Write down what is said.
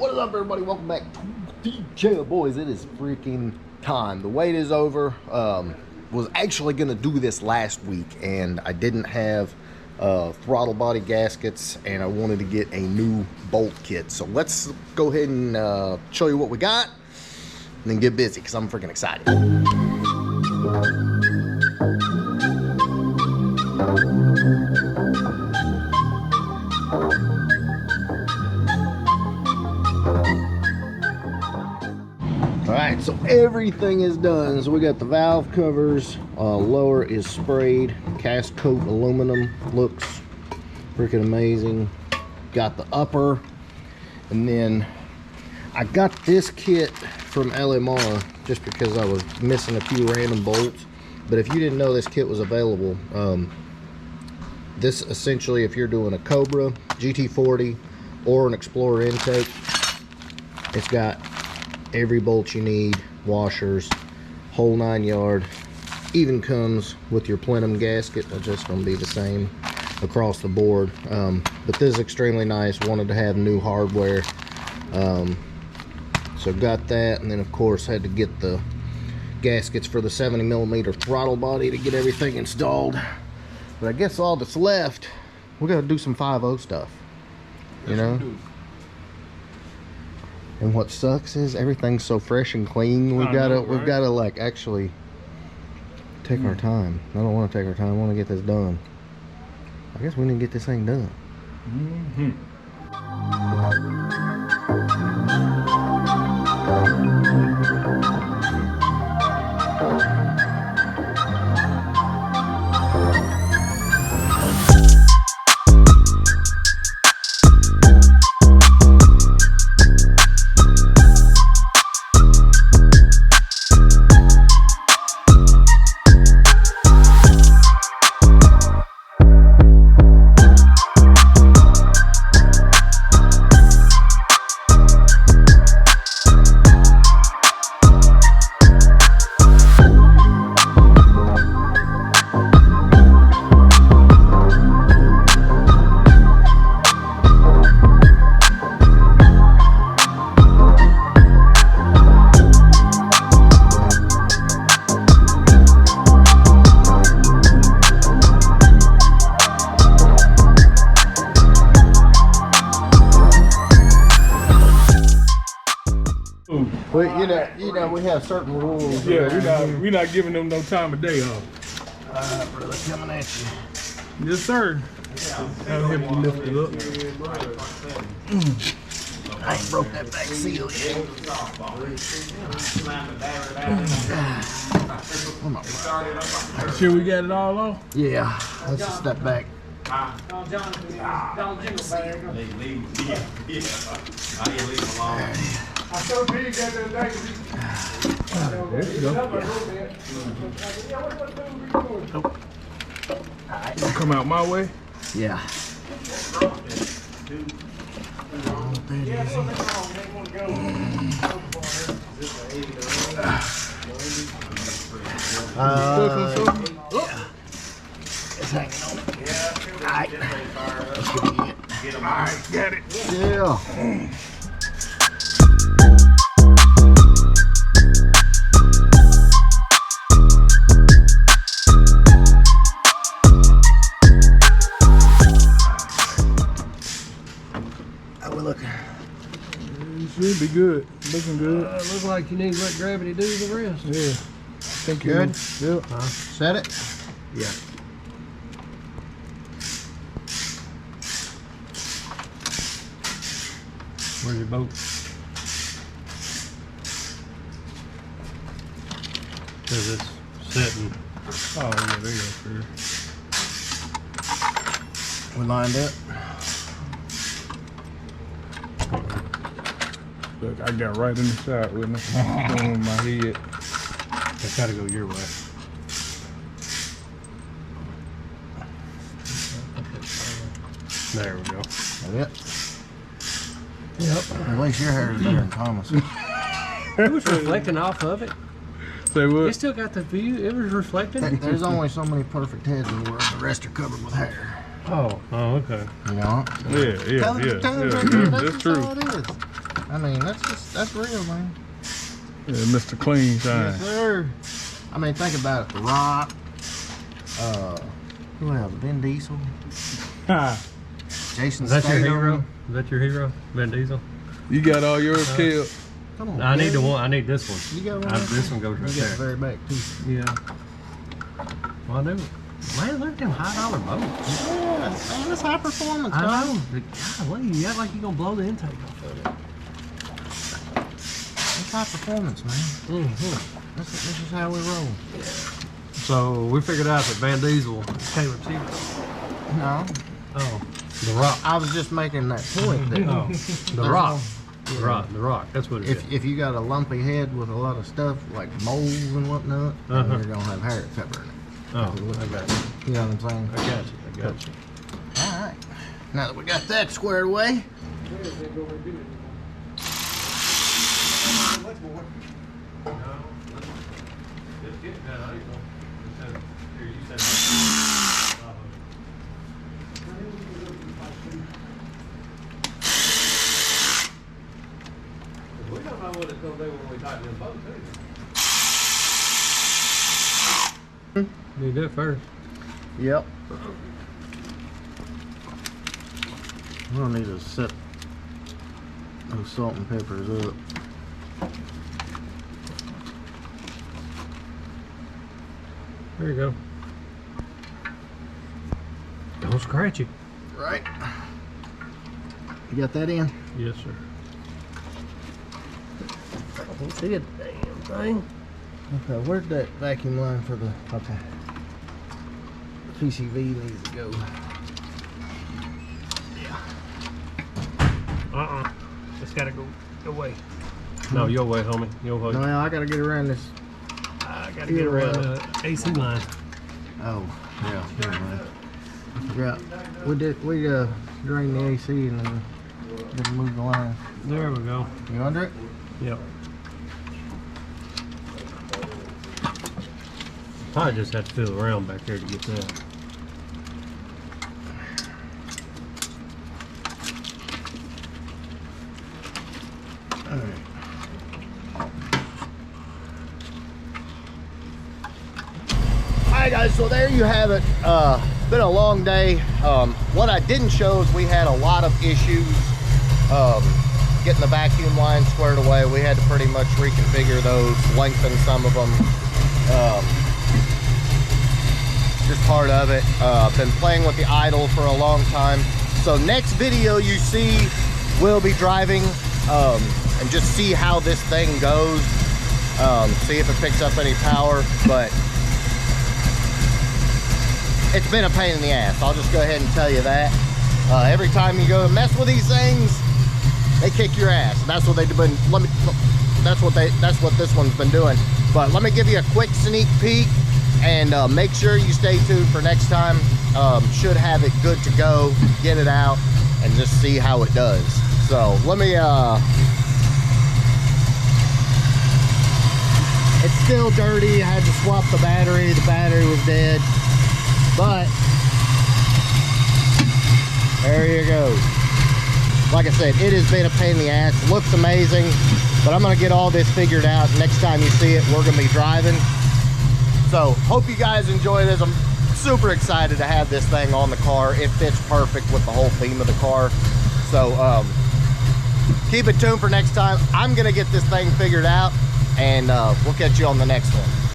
What is up, everybody? Welcome back to DJ Boys. It is freaking time. The wait is over. Was actually gonna do this last week, and I didn't have throttle body gaskets, and I wanted to get a new bolt kit. So let's go ahead and show you what we got, and then get busy because I'm freaking excited. Alright, so everything is done. So we got the valve covers, lower is sprayed, cast coat aluminum, looks freaking amazing. Got the upper, and then I got this kit from LMR just because I was missing a few random bolts. But if you didn't know this kit was available, this essentially, if you're doing a Cobra, GT40, or an Explorer intake, it's got every bolt you need, washers, whole 9 yard. Even comes with your plenum gasket, which is going to be the same across the board. But this is extremely nice. Wanted to have new hardware, so got that, and then of course had to get the gaskets for the 70mm throttle body to get everything installed. But I guess all that's left, we got to do some 5.0 stuff, you know. And what sucks is everything's so fresh and clean. We've got to like actually take our time. I don't want to take our time. I want to get this done. I guess we need to get this thing done. But you know, we have certain rules. Yeah, we're not giving them no time of day off. Alright, brother, coming at you. Yes, sir. I'll help you lift it up. I ain't broke that back seal yet. Sure we got it all off? Yeah, let's just step back. I so big that the day. There you go. Alright. Come out my way? Yeah. It's hanging on it. Alright. Alright, got it. Yeah. Should be good. Looking good. Looks like you need to let gravity do the rest. Yeah. Thank you. Good? Yep. Set it? Yeah. Where's your boat? Because it's sitting. Oh, yeah, there you go. We lined up. Look, I got right in the shot with me. On my head. It's got to go your way. There we go. Yep. At least your hair is better than Thomas. It was reflecting off of it. Say what? It still got the view. It was reflecting. There's only so many perfect heads in the world. The rest are covered with hair. Oh, okay. You know? Yeah, that's true. All it is. I mean, that's real, man. Yeah, Mr. Clean Shine. Yes, sir. I mean, think about it. The Rock. Who else? Vin Diesel. Jason Is that your Statham. hero? Is that your hero? Vin Diesel? You got all yours killed. Come on. I need the Gary. one. I need this one. You got one? This one goes You right got the there. very back too. Yeah. Well, I do. Man, look at them high-dollar boats. Yeah, man, that's high performance, I dog. know. But golly, you act like you're gonna blow the intake off of it. That's high performance, man. Mm-hmm. This is how we roll. So we figured out that Van Diesel came with cheap. No, Oh, the Rock. I was just making that point that Oh, the Rock. The Rock. The Rock. That's what it is. if you got a lumpy head with a lot of stuff like moles and whatnot, then you're gonna have hair pepper in it. Oh, I got you. You know what I'm saying? I got you. I got you. All right. Now that we got that squared away, We don't know what it's gonna do when we tighten them bolts, either. You do it first. yep. We'll need to set those salt and peppers up. There you go. Don't scratch it. Right. You got that in? Yes, sir. I can see a damn thing. Okay, where'd that vacuum line for the PCV needs to go? It's gotta go away. No, your way, homie. Your way. No, I gotta get around this. I gotta get around the AC line. Oh, yeah, never mind. I forgot. We drained the AC and then didn't move the line. There we go. You under it? Yep. Probably just have to feel around back there to get that. Alright. Alright guys, so there you have it. Been a long day. What I didn't show is we had a lot of issues getting the vacuum line squared away. We had to pretty much reconfigure those, lengthen some of them. Just part of it. Been playing with the idle for a long time. So next video you see, we'll be driving and just see how this thing goes. See if it picks up any power, but it's been a pain in the ass. I'll just go ahead and tell you that. Every time you go and mess with these things, they kick your ass. That's what they've been. That's what this one's been doing. But let me give you a quick sneak peek, and make sure you stay tuned for next time. Should have it good to go. Get it out and just see how it does. So let me. It's still dirty. I had to swap the battery. The battery was dead. But there you go. Like I said, it has been a pain in the ass. It looks amazing, but I'm gonna get all this figured out. Next time you see it, we're gonna be driving. So hope you guys enjoy this. I'm super excited to have this thing on the car. It fits perfect with the whole theme of the car. So keep it tuned for next time. I'm gonna get this thing figured out, and we'll catch you on the next one.